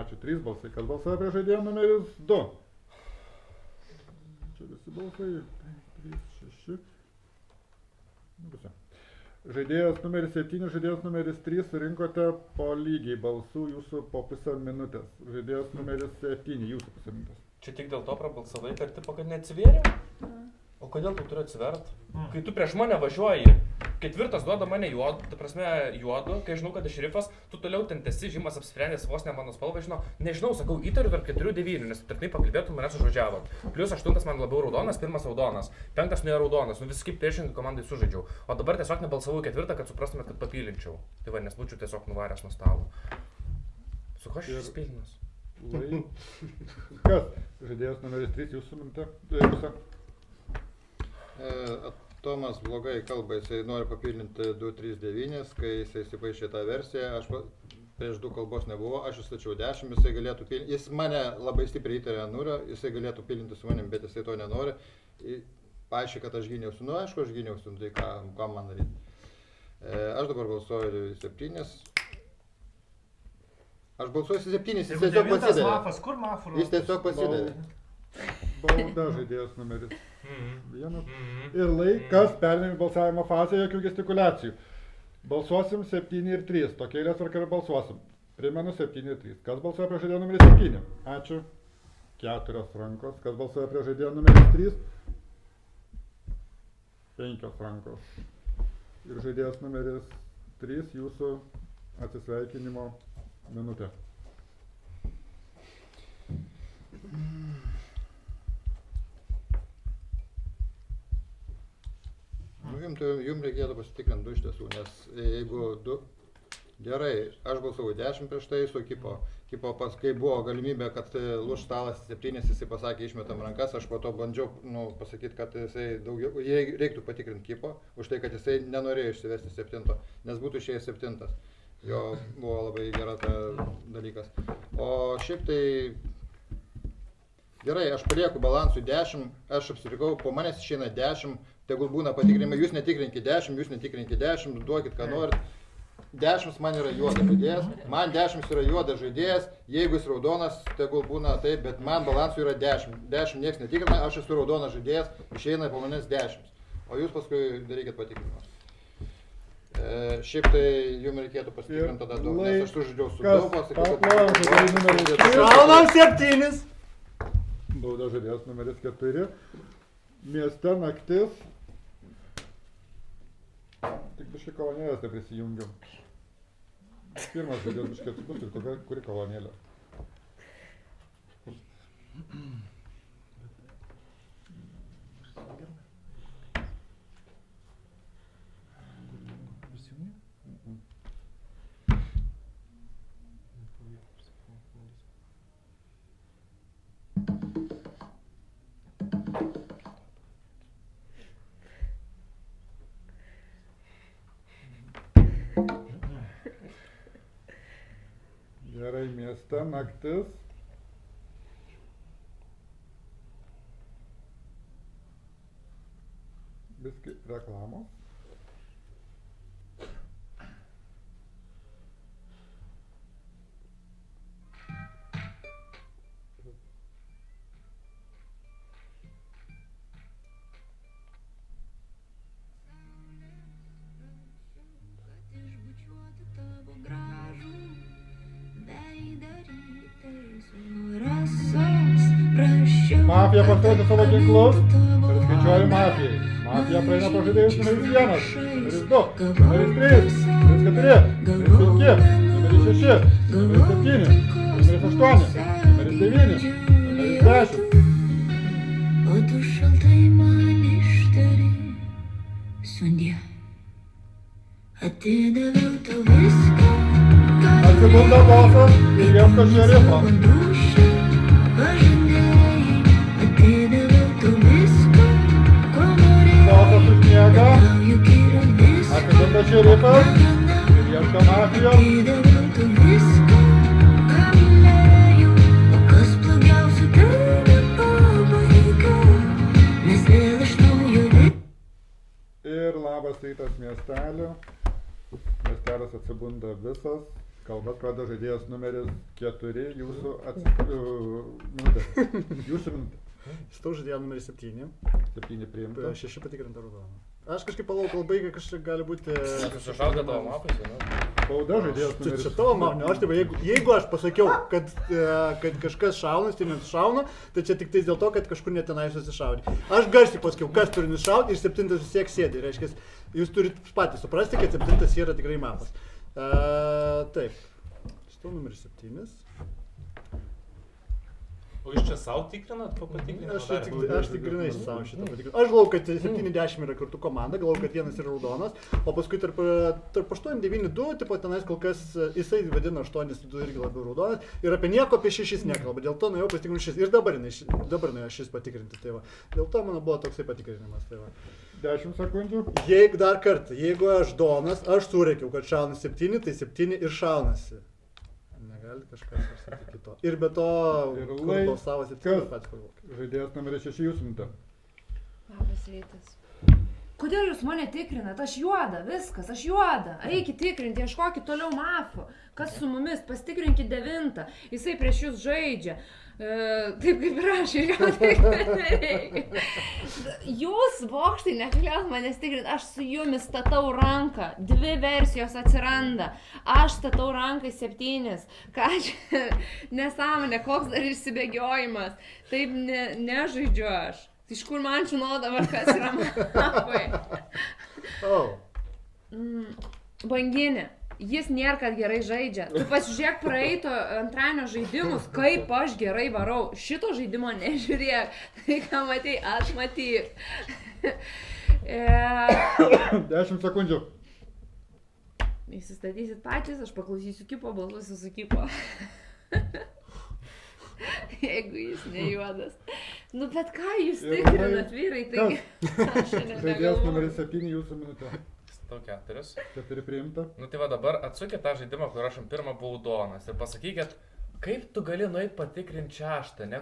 Speaker 9: Ačiū, 3 balsai. Kas balsuoja prieš žaidėją numeris 2? Čia visi balsai. 3, 6. Visi. Žaidėjas numeris 7, žaidėjas numeris 3 surinkote po lygiai balsų jūsų po pusę minutės. Žaidėjas numeris 7, jūsų pusę minutės.
Speaker 2: Čia tik dėl to prabalsavai, kad tipo, kad neatsivėriau? O kodėl tu turi atsivert? Kai tu prieš mane važiuoji, ketvirtas duoda mane juodu, ta prasme juodu, kai žinau, kad aš šerifas, tu toliau ten tesi, žymas apsprendęs vos ne mano spalvą, nežinau, sakau, įtariu tarp 4-9, nes tarp pakalbėtum, manęs užvažiavot. Plius 8 man labiau raudonas, 1 raudonas, 5 nėra raudonas, visiškai priešingai komandai sužaidžiau. O dabar tiesiog nebalsavau 4, kad suprastumėt, kad papylinčiau. Tai va, nes būčiau tiesiog nuvaręs nuo stalo. Su ko aš išspildinas?
Speaker 9: Kas? Žaidėjas numeris 3, jūsų minutė.
Speaker 5: Tomas blogai kalba, jisai nori papildinti 239, kai jisai įsipaišė tą versiją, aš prieš 2 kalbos nebuvo, aš įstačiau 10, jisai galėtų pildinti, jis mane labai stipriai įtarė 0, jisai galėtų pildinti su manim, bet jisai to nenori, paaiškiai, kad aš gyniausi, nu aišku, aš gyniausi, tai ką man daryti. Aš dabar balsuoju 7, aš balsuoju 7, jis tiesiog pasidavė. Jis tiesiog pasidavė.
Speaker 9: Bauda žaidėjas numeris 1. Ir laikas, perėmėm balsavimo fazę, jokių gestikuliacijų. Balsuosim 7 ir 3, tokia eilės tvarka ir balsuosim. Primenu 7 ir 3. Kas balsuoja prieš žaidėją numeris 7? Ačiū. 4 rankos. Kas balsuoja prieš žaidėją numeris 3? 5 rankos. Ir žaidėjas numeris 3, jūsų atsisveikinimo minutė.
Speaker 5: Jums reikėtų pasitikrinti 2 iš tiesų, nes jeigu 2, gerai, aš balsavau 10 prieš tai su Kipo, kai buvo galimybė, kad lūž stalas 7, jisai pasakė išmetam rankas, aš po to bandžiau pasakyti, kad jisai daugiau, reiktų patikrinti Kipo, už tai, kad jisai nenorėjo išsivesti 7, nes būtų išėjęs 7, jo buvo labai gera ta dalykas. O šiaip tai gerai, aš palieku balansui 10, aš apsirikau, po manęs išeina 10, tegul būna patikrinimai, jūs netikrinkite 10, duokit ką norit. 10 man yra juodas žaidėjas, man 10 yra juodas žaidėjas, jeigu jis raudonas, tegul būna taip, bet man balansui yra 10. 10 nieks netikrina, aš esu raudonas žaidėjas, išeina po manęs 10. O jūs paskui darykit patikrinimą. Šiaip tai jums reikėtų pasitikrinti tada daug, nes aš sužaidžiau su daug, pasakiau,
Speaker 8: Šaunam 7.
Speaker 9: Bauda žaidėjas numeris 4. Mieste naktis. Tik biškai kolonėlės neprisijungiam. Pirmas žaidėjas biškai atsibus ir kuri kolonėlė. Gerai, mieste naktis. Biski reklamos. Mafija pasirodė savo ginklus ir skaičiuoja mafijai. Mafija praeina pro žaidėjus numeris 1, numeris 2, numeris 3, numeris 4, numeris 5, numeris 6, numeris 7, numeris 8, numeris 9, numeris 10.
Speaker 7: O tu šaltai man ištari, sundie, atidaviau tau viską, ką
Speaker 5: Atsibunda bosas ir ieško šerifo. Bosas užmiega. Atsibunda šerifas ir ieško mafijos. Ir labas rytas miestelio. Miestelis atsibunda visas. Kalbas pradeda žaidėjas numeris 4. Jūsų minutė. Jūsų minutė.
Speaker 8: Stau žaidėjo numeris 7.
Speaker 5: 7 priimta.
Speaker 8: 6 patikrinta raudoną. Aš kažkaip palau kalbai, kad kažkaip gali būti...
Speaker 2: Sušaudė tavo mapus, ne?
Speaker 5: Bauda žaidėjas numeris 7.
Speaker 8: Čia tavo mapų, aš taip, jeigu aš pasakiau, kad kažkas šauna, tai nesušauna, tai čia tik tais dėl to, kad kažkur netenai susišaudė. Aš garsiai pasakiau, kas turi nušaudyti ir 7 vis tiek sėdi. Reiškia, jūs turite patys suprasti, kad 7 yra tikrai mapas. Taip. Stau numeris 7.
Speaker 1: O jūs čia savo tikrinat, patikrinat?
Speaker 8: Aš tik grinai savo šitą patikrinau. Aš galvoju, kad 70 yra kartu komanda, galvoju, kad vienas yra raudonas, o paskui tarp 8-9-2, tipo tenais kol kas jisai vadina 8-2 irgi labiau raudonas ir apie nieko apie 6 nekalba, dėl to nuėjau patikrinti 6 ir dabar nuėjau 6 patikrinti, tai va. Dėl to mano buvo toksai patikrinimas, tai va.
Speaker 5: 10 sekundžių.
Speaker 8: Jeigu dar kartą, jeigu aš donas, aš surėkiau, kad šauna 7, tai 7 ir šaunasi. Negali kažkas pasakyti kito. Ir be to, kur balsavo 7 pats pagalvok.
Speaker 5: Žaidėjas numeris 6 jūsų minutė.
Speaker 10: Labas rytas. Kodėl jūs mane tikrinat? Aš juoda, viskas, aš juoda. Eikit tikrinti, ieškokit toliau mafų. Kas su mumis, pasitikrinkit 9. Jisai prieš jūs žaidžia. Taip kaip ir aš ir jo tikrinti. Jūs, bokštai, negalėjot manęs tikrinti, aš su jumis statau ranką. 2 versijos atsiranda. Aš statau ranką 7. Ką čia? Nesąmonė, koks dar išsibėgiojimas. Taip nežaidžiu aš. Iš kur man žinau dabar, kas yra mapai? Banginė, jis nėra, kad gerai žaidžia. Tu pasižiūrėk praeito antradienio žaidimus, kaip aš gerai varau. Šito žaidimo nežiūrėk. Tai ką matei, aš matyk.
Speaker 5: 10 sekundžių.
Speaker 10: Įsistatysit patys, aš paklausysiu kipo, balsuosiu su kipo. Jeigu jis nejuodas. Nu bet ką jūs tikrinat, vyrai, taigi aš negalvoju.
Speaker 5: Žaidėjas numeris 7 jūsų minutė.
Speaker 2: Stau 4.
Speaker 5: 4 priimta.
Speaker 2: Nu tai va dabar atsukit tą žaidimą, kur aš ant pirmą buvau donas ir pasakykit, kaip tu gali nueit patikrinti 6, ne,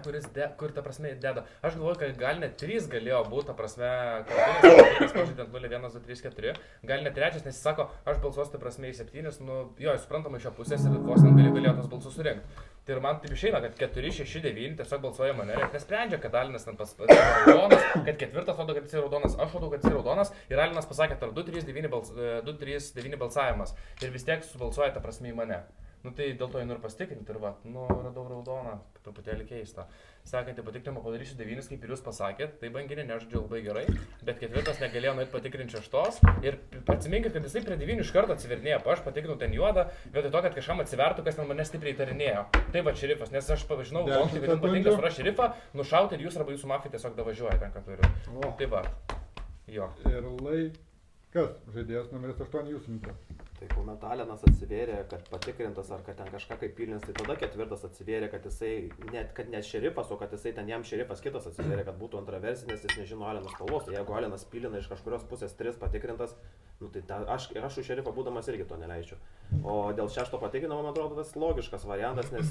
Speaker 2: kur ta prasme deda. Aš galvoju, kad gal net 3 galėjo būti, ta prasme, kartinis, pažaidant 0, 1, 2, 3, 4. Gal net 3, nes jis sako, aš balsuosiu ta prasme į 7, nu jo, suprantama iš jo pusės ir vos net galėjo tos balsus surinkti. Tai ir man taip išeina, kad 4, 6, 9 tiesiog balsuoja mane, net nesprendžia, kad Alinas ten raudonas, kad 4 rodo, kad jis raudonas, aš rodau, kad jis raudonas ir Alinas pasakė, tarp 2-3-9 balsavimas ir vis tiek subalsuoja ta prasme į mane. Nu tai dėl to einu ir pasitikrinti ir va, nu radau raudoną, truputėlį keista. Sekantį patikrinimą padarysiu 9, kaip ir jūs pasakėt, tai banginė nežaidžiu labai gerai, bet 4 negalėjo nueit patikrinti 6 ir atsiminkit, kad jisai prie 9 iš karto atsivernėjo, aš patikrinau ten juodą, vietoj to, kad kažkam atsivertų, kas ten mane stipriai įtarinėjo. Tai va šerifas, nes aš pažinau, kad jums patinka surasti šerifą, nušauti ir jūs arba jūsų mafija tiesiog davažiuoja ten, ką turi. Tai va, jo.
Speaker 5: Ir laikas, žaidėjas numeris 8 jūsų minutė.
Speaker 4: Tai kuomet Alinas atsivėrė, kad patikrintas ar kad ten kažką kaip pilins, tai tada 4 atsivėrė, kad jisai, kad net šerifas, o kad jisai ten jam šerifas kitas atsivėrė, kad būtų antraversis, nes jis nežino Alinas spalvos. Tai jeigu Alinas pilina iš kažkurios pusės 3 patikrintas, nu tai aš už šerifą būdamas irgi to neleidžiu. O dėl 6 patikrinimo, man atrodo, tas logiškas variantas, nes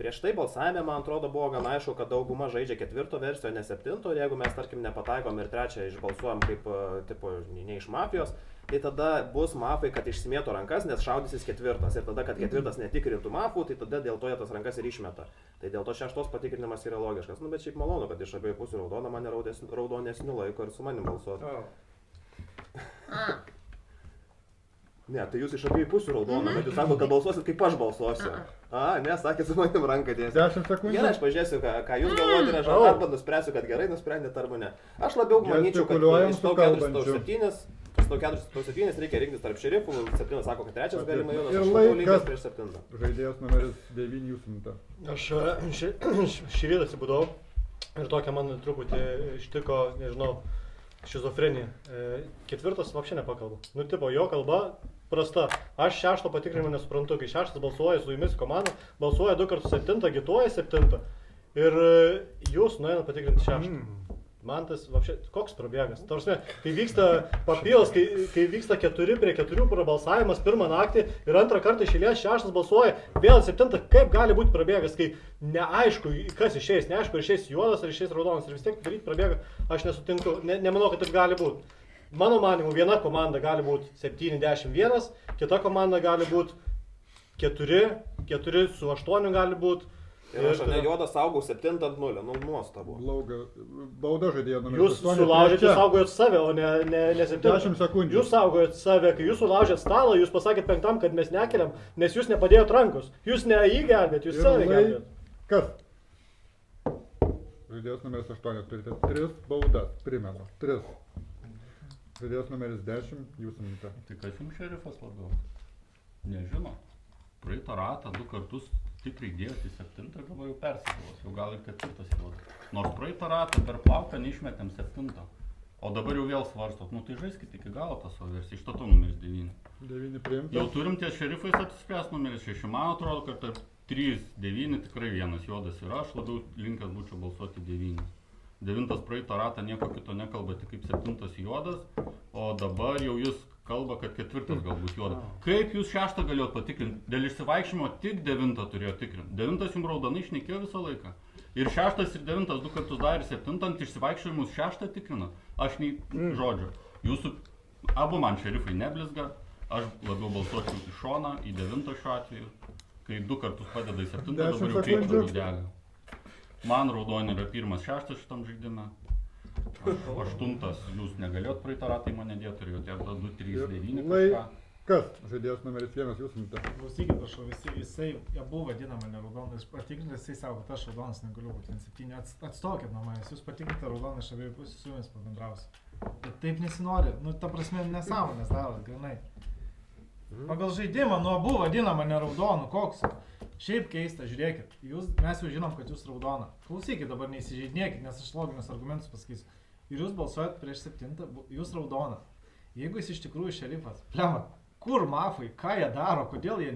Speaker 4: prieš tai balsavime, man atrodo, buvo gan aišku, kad dauguma žaidžia 4 versiją, ne 7, ir jeigu mes, tarkim, nepataikom ir 3 išbalsuojam kaip, tipo, ne iš mafijos, tai tada bus mafai, kad išsimėto rankas, nes šaudysis 4, ir tada, kad 4 netikrintų mafų, tai tada dėl to jie tas rankas ir išmeta. Tai dėl to 6 patikrinimas yra logiškas. Nu, bet šiaip malonu, kad iš abiejų pusių raudona mane raudonesnių laiko ir su manim balsuoti. Ne, tai jūs iš abiejų pusių raudona, bet jūs sakote, kad balsuosit kaip aš balsuosiu. Ne, sakė, su manim ranką dėsi.
Speaker 5: 10 sekundžių.
Speaker 4: Gerai, aš pažiūrėsiu, ką jūs galvojate ir aš arba nuspręsiu, kad gerai nusprendėt arba ne. Aš labiau manyčiau, kad iš to 4-7 reikia rinktis tarp šerifų, 7 sako, kad 3 galima jau, aš šaukau lygias prieš 7.
Speaker 5: Žaidėjas numeris 9 jūsų minutė.
Speaker 11: Aš šį rytą atsibudau ir tokia man truputį ištiko, nežinau, šizofrenija. 4 vapšė nepakalba. Nu, tipo, jo kalba prasta. Aš 6 patikrinimo nesuprantu, kai 6 balsuoja su jumis komanda, balsuoja 2 kartus 7, agituoja 7 ir jūs nueinat patikrinti 6. Man tas, vapšė, koks prabėgas? Tarsi, kai vyksta papils, kai vyksta 4-4 prabalsavimas pirmą naktį ir antrą kartą išėlės 6 balsuoja, vėl 7, kaip gali būti prabėgas, kai neaišku, kas išeis, neaišku, ar išeis juodas, ar išeis raudonas ir vis tiek daryti prabėgą, aš nesutinku, nemanau, kad taip gali būti. Mano manimu, viena komanda gali būti 7-10-1, kita komanda gali būti 4 su 8 gali būti.
Speaker 4: Ir aš ne juodas saugau 7-0, nu nuostabu.
Speaker 9: Bauda žaidėjo numeris 8.
Speaker 11: Jūs sulaužėte, saugojot save, o ne 7.
Speaker 9: 10 sekundžių.
Speaker 11: Jūs saugojot save, kai jūs sulaužėt stalą, jūs pasakėt 5, kad mes nekeliam, nes jūs nepadėjot rankos. Jūs ne jį gelbėt, jūs save gelbėt.
Speaker 9: Kas? Žaidėjas numeris 8 turite 3 baudas, primenu. 3. Žaidėjas numeris 10, jūsų minutė.
Speaker 12: Tai kas jums šerifas labiau? Nežino. Praeitą ratą 2 kartus tikrai dėjot į 7, galvoju persikėlos, jau gal ir 4 juodas. Nors praeitą ratą per plauką neišmetėm 7. O dabar jau vėl svarstot, nu tai žaiskit iki galo tą savo versiją, iš to numeris 9.
Speaker 9: 9 priimta.
Speaker 12: Jau turim ties šerifais apsispręs numeris 6, man atrodo, kad tarp 3-9 tikrai vienas juodas yra, aš labiau linkęs būčiau balsuoti 9. 9 praeitą ratą nieko kito nekalba, tik kaip 7 juodas, o dabar jau jūs kalba, kad 4 galbūt juodas. Kaip jūs 6 galėjot patikrinti? Dėl išsivaikščiojimo tik 9 turėjo tikrinti. 9 jums raudonai šnekėjo visą laiką. Ir 6 ir 9 2 kartus dar ir 7 ant išsivaikščiojimus 6 tikrina. Aš nei žodžio. Jūsų abu man šerifai neblizga, aš labiau balsuočiau į šoną, į 9 šiuo atveju. Kai 2 kartus padeda į 7, dabar jau keičiu raudelę. Man raudonė yra 1-6 šitam žaidime. 8 jūs negalėjot praeitą ratą į mane dėti, turėjote 2-3-9 kažką.
Speaker 9: Kas? Žaidėjas numeris 1, jūsų minutė.
Speaker 6: Klausykit, prašau, jisai abu vadina mane raudoną, patikrinti, jisai sako, kad aš raudonas negaliu būti 7. Atstokit nuo manęs, jūs patikrinti raudoną iš abiejų pusių, su jumis pabendrausiu. Bet taip nesinori, nu ta prasme nesąmonės darot, grinai. Pagal žaidimą, nu abu vadina mane raudonu, koks. Šiaip keista, žiūrėkit, mes jau žinom, kad jūs raudona. Klausykit, dabar neįsižeidinėkit, nes aš loginius argumentus pasakysiu. Ir jūs balsuojat prieš 7, jūs raudona. Jeigu jis iš tikrųjų šerifas, plema, kur mafai, ką jie daro, kodėl jie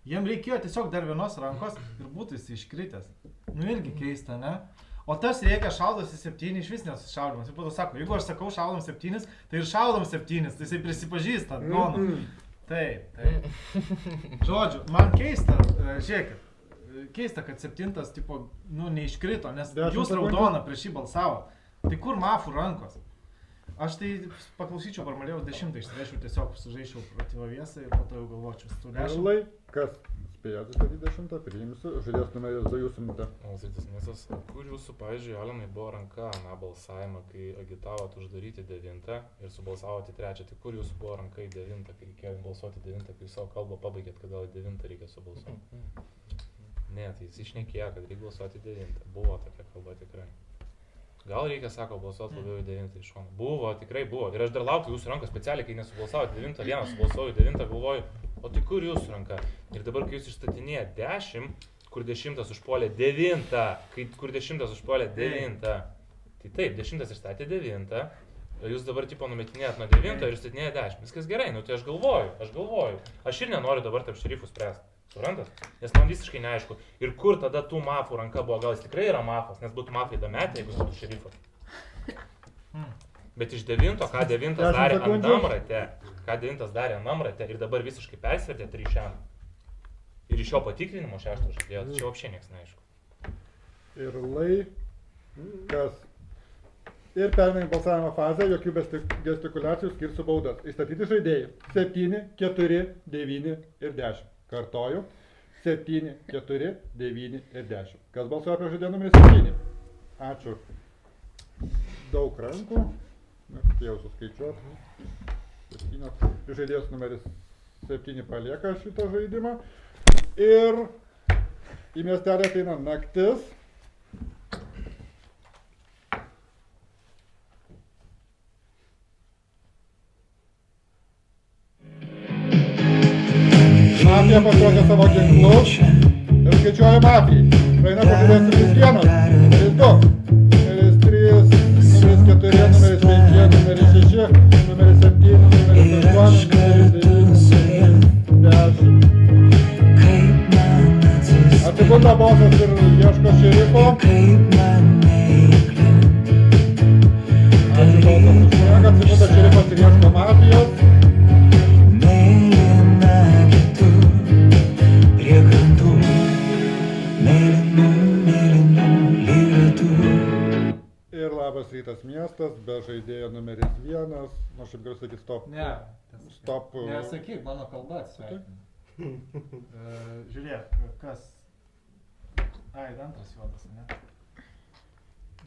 Speaker 6: Jiem reikėjo tiesiog dar vienos rankos ir būtų jis iškritęs. Nu irgi keista, ne? O tas reikia šaudos į 7, iš vis nesušaudimas. Ir po to sako, jeigu aš sakau šaudom 7, tai ir šaudom 7, tai jisai prisipažįsta. Taip. Žodžiu, man keista, žiūrėkit, keista, kad 7, tipo, nu, neiškrito, nes jūs raudona prieš jį balsavo. Tai kur mafų rankos? Aš tai paklausyčiau Barmalėjaus 10, išsivešiau tiesiog, sužaičiau protivaviesą ir po to jau galvočiau.
Speaker 9: Irlai, kas spėjate statyti 10, priimsiu, žaidėjas numeris 2 jūsų minutė.
Speaker 1: Kur jūsų, pavyzdžiui, Alenai buvo ranka na balsavimą, kai agitavot uždaryti 9 ir subalsavot į 3, tai kur jūsų buvo ranka į 9, kai reikėjo balsuoti 9, kai savo kalbą pabaigėt, kad gal į 9 reikia subalsuoti? Ne, tai jis išnekėjo, kad reikia balsuoti 9, buvo tokia kalba tikrai. Gal reikia, sako, balsuoti labiau į 9 iš šono. Buvo, tikrai buvo. Ir aš dar laukiu jūsų ranką specialiai, kai nesubalsavote 9, vieną subalsavau į 9, galvoju, o tai kur jūsų ranka? Ir dabar, kai jūs išstatinėje 10, kur 10 užpuolė 9, kur 10 užpuolė 9, tai taip, 10 išstatė 9, jūs dabar tipo numetinėjat nuo 9 ir išstatinėje 10. Viskas gerai, nu tai aš galvoju. Aš ir nenoriu dabar tarp šerifų spręsti. Suprantat? Nes man visiškai neaišku. Ir kur tada tų mafų ranka buvo? Gal jis tikrai yra mafas, nes būtų mafai dametė, jeigu būtų šerifas. Bet iš 9, ką 9 darė ant namrate ir dabar visiškai persvertė 3. Ir iš jo patikrinimo 6 žaidėjo, tai čia apšiai nieks neaišku.
Speaker 9: Irlai, kas? Ir pereinam į balsavimo fazę, jokių gestikuliacijų, skirsiu baudas. Įstatyti žaidėjai 7, 4, 9 ir 10. Kartoju. 7, 4, 9 ir 10. Kas balsuoja prieš žaidėją numeris 7? Ačiū. Daug rankų. Spėjau suskaičiuoti. 7. Žaidėjas numeris 7 palieka šitą žaidimą. Ir į miestelį ateina naktis. Mafija pasirodė savo ginklus ir skaičiuoja mafijai. Praeina pažiūrės numeris 1, numeris 2, numeris 3, numeris 4, numeris 5, numeris 6, numeris 7, numeris 8, numeris 9, be žaidėjo numeris 1, nu šiaip galiu sakyti stop.
Speaker 6: Ne.
Speaker 9: Stop.
Speaker 6: Nesakyk, mano kalba atsisveikinu. Žiūrėk, kas... Ai, antras juodas, ne?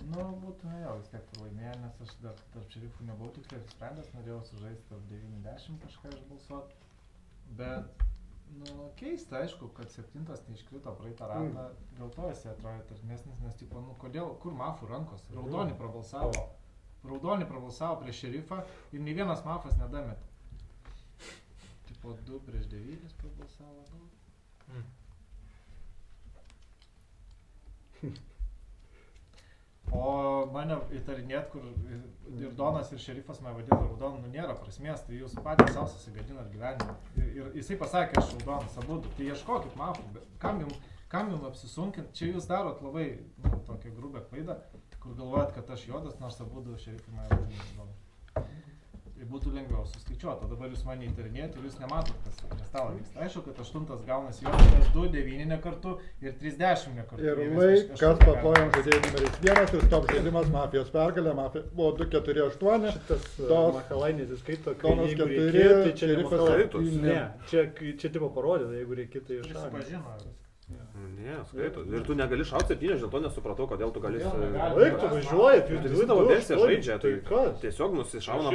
Speaker 6: Nu, būtų jau vis tiek laimėję, nes aš dar tarp šerifų nebuvau tiksliai apsisprendęs, norėjau sužaisti tarp 90 kažką išbalsuoti. Bet, nu, keista, aišku, kad 7 neiškrito praeitą ratą, dėl to jisai atrodė tarmesnis, nes, tipo, nu, kodėl, kur mafų rankos? Raudonį prabalsavo prieš šerifą ir nei vienas mafas nedametė. Tipo, 2 prieš 9 prabalsavo, nu. O mane įtarinėt, kur ir Donas, ir šerifas mane vadina raudonu, nu nėra prasmės, tai jūs patys savo susigadinat gyvenimą. Ir jisai pasakė, aš raudonas abudu, tai ieškokit mafų, bet kam jums apsisunkint, čia jūs darot labai, nu, tokią grubę klaidą, kur galvojat, kad aš juodas, nors abudu šerifai mane vadina raudonu. Tai būtų lengviau suskaičiuoti, o dabar jūs mane įtarinėjate ir jūs nematot, kas prie stalo vyksta. Aišku, kad 8 gaunasi juodas, nes 2 9 ne kartu ir 30 ne kartu.
Speaker 9: Ir laikas paplojam žaidėjų numeris 1 ir stop žaidimas mafijos pergalė, buvo 2-4-8.
Speaker 8: Šitas Makalainis įskaito,
Speaker 9: kai
Speaker 8: jeigu
Speaker 9: 4,
Speaker 8: reikėtų, tai čia
Speaker 9: šerifas
Speaker 8: Makalainis. Ne, čia tipo parodyta, jeigu reikėtų, tai iš
Speaker 6: Prisipažino.
Speaker 4: Ne, skaito. Ir tu negali šauti 7, dėl to nesupratau, kodėl tu gali...
Speaker 8: Laik, tu važiuoji, tu
Speaker 4: visi tavo versiją žaidžia, tai
Speaker 8: kas?
Speaker 4: tiesiog nusišauna